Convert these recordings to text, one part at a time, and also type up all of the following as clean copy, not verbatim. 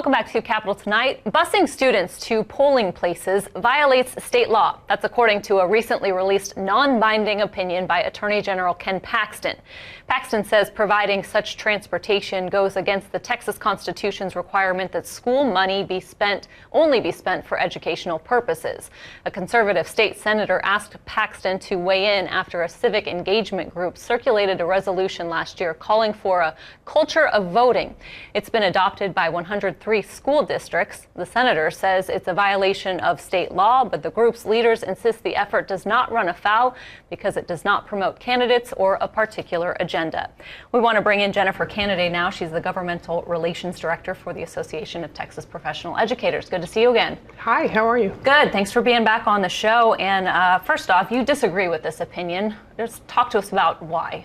Welcome back to Capital Tonight. Busing students to polling places violates state law. That's according to a recently released non-binding opinion by Attorney General Ken Paxton. Paxton says providing such transportation goes against the Texas Constitution's requirement that school money only be spent for educational purposes. A conservative state senator asked Paxton to weigh in after a civic engagement group circulated a resolution last year calling for a culture of voting. It's been adopted by 103 school districts. The senator says it's a violation of state law, but the group's leaders insist the effort does not run afoul because it does not promote candidates or a particular agenda. We want to bring in Jennifer Canaday now. She's the Governmental Relations Director for the Association of Texas Professional Educators. Good to see you again. Hi, how are you? Good. Thanks for being back on the show. And first off, you disagree with this opinion. Just talk to us about why.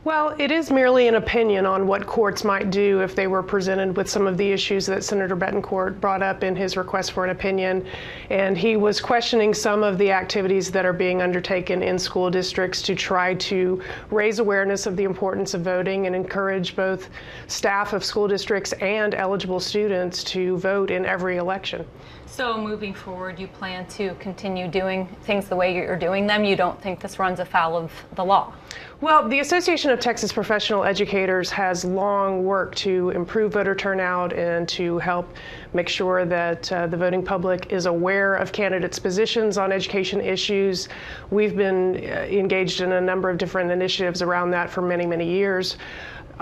Well, it is merely an opinion on what courts might do if they were presented with some of the issues that Senator Betancourt brought up in his request for an opinion. And he was questioning some of the activities that are being undertaken in school districts to try to raise awareness of the importance of voting and encourage both staff of school districts and eligible students to vote in every election. So moving forward, you plan to continue doing things the way you're doing them? You don't think this runs afoul of the law? Well, the Association of Texas Professional Educators has long worked to improve voter turnout and to help make sure that the voting public is aware of candidates' positions on education issues. We've been engaged in a number of different initiatives around that for many, many years.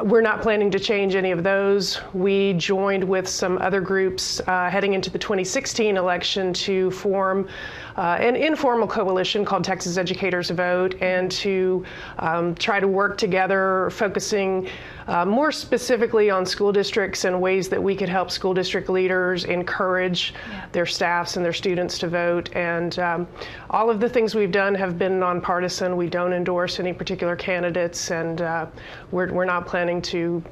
We're not planning to change any of those. We joined with some other groups heading into the 2016 election to form an informal coalition called Texas Educators Vote and to try to work together, focusing more specifically on school districts and ways that we could help school district leaders encourage their staffs and their students to vote. And all of the things we've done have been nonpartisan. We don't endorse any particular candidates, and we're not planning to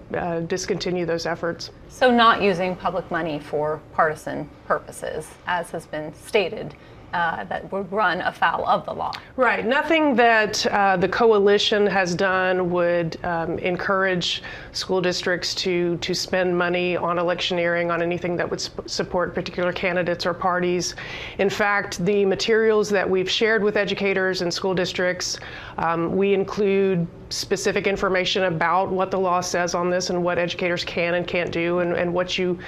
discontinue those efforts. So not using public money for partisan purposes, as has been stated, that would run afoul of the law. Right. Nothing that the coalition has done would encourage school districts to spend money on electioneering, on anything that would support particular candidates or parties. In fact, the materials that we've shared with educators and school districts, we include specific information about what the law says on this and what educators can and can't do, and what you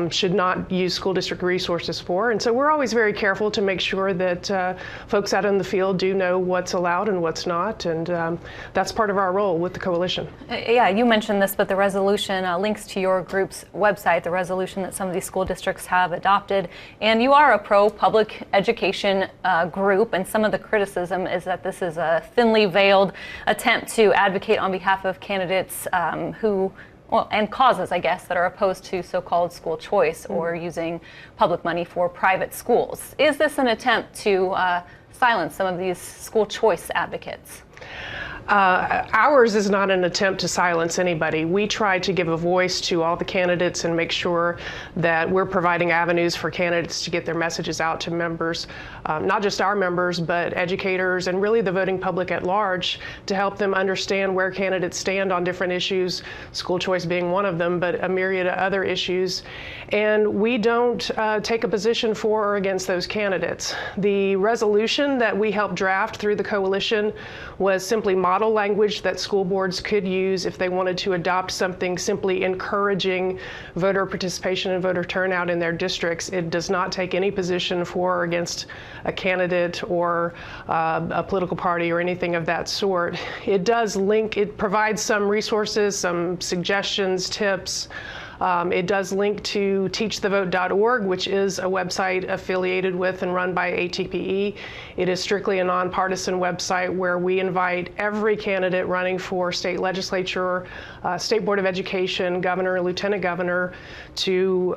should not use school district resources for. And so we're always very careful to make sure that folks out in the field do know what's allowed and what's not, and that's part of our role with the coalition. Yeah, you mentioned this, but the resolution links to your group's website, the resolution that some of these school districts have adopted, and you are a pro-public education group, and some of the criticism is that this is a thinly veiled attempt to advocate on behalf of candidates and causes, I guess, that are opposed to so-called school choice or using public money for private schools. Is this an attempt to silence some of these school choice advocates? Ours is not an attempt to silence anybody. We try to give a voice to all the candidates and make sure that we're providing avenues for candidates to get their messages out to members, not just our members, but educators and really the voting public at large, to help them understand where candidates stand on different issues, school choice being one of them, but a myriad of other issues. And we don't take a position for or against those candidates. The resolution that we helped draft through the coalition was simply model language that school boards could use if they wanted to adopt something simply encouraging voter participation and voter turnout in their districts. It does not take any position for or against a candidate or a political party or anything of that sort. It does link, it provides some resources, some suggestions, tips. It does link to teachthevote.org, which is a website affiliated with and run by ATPE. It is strictly a nonpartisan website where we invite every candidate running for state legislature, state board of education, governor, lieutenant governor to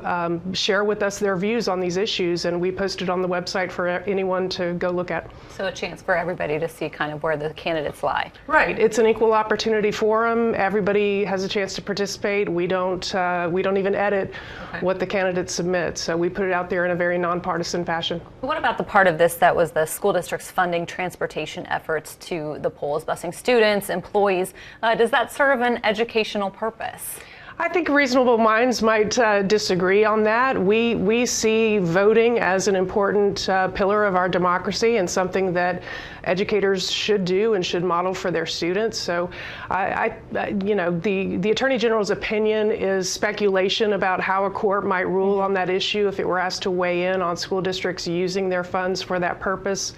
share with us their views on these issues, and we post it on the website for anyone to go look at. So a chance for everybody to see kind of where the candidates lie. Right. It's an equal opportunity forum. Everybody has a chance to participate. We don't even edit what the candidates submit, so we put it out there in a very nonpartisan fashion. What about the part of this that was the school districts funding transportation efforts to the polls, busing students, employees? Does that serve an educational purpose? I think reasonable minds might disagree on that. We see voting as an important pillar of our democracy and something that educators should do and should model for their students. So, the Attorney General's opinion is speculation about how a court might rule on that issue if it were asked to weigh in on school districts using their funds for that purpose.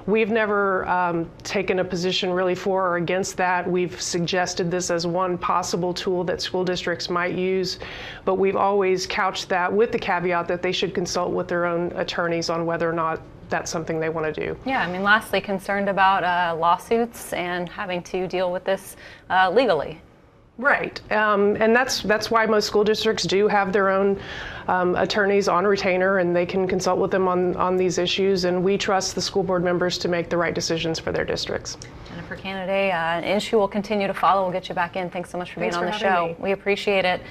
We've never taken a position really for or against that. We've suggested this as one possible tool that school districts might use, but we've always couched that with the caveat that they should consult with their own attorneys on whether or not that's something they want to do. Yeah, I mean, lastly, concerned about lawsuits and having to deal with this legally. Right, and that's why most school districts do have their own attorneys on retainer, and they can consult with them on these issues, and we trust the school board members to make the right decisions for their districts. Jennifer Canaday, an issue we'll continue to follow. We'll get you back in. Thanks so much for being on the show. We appreciate it.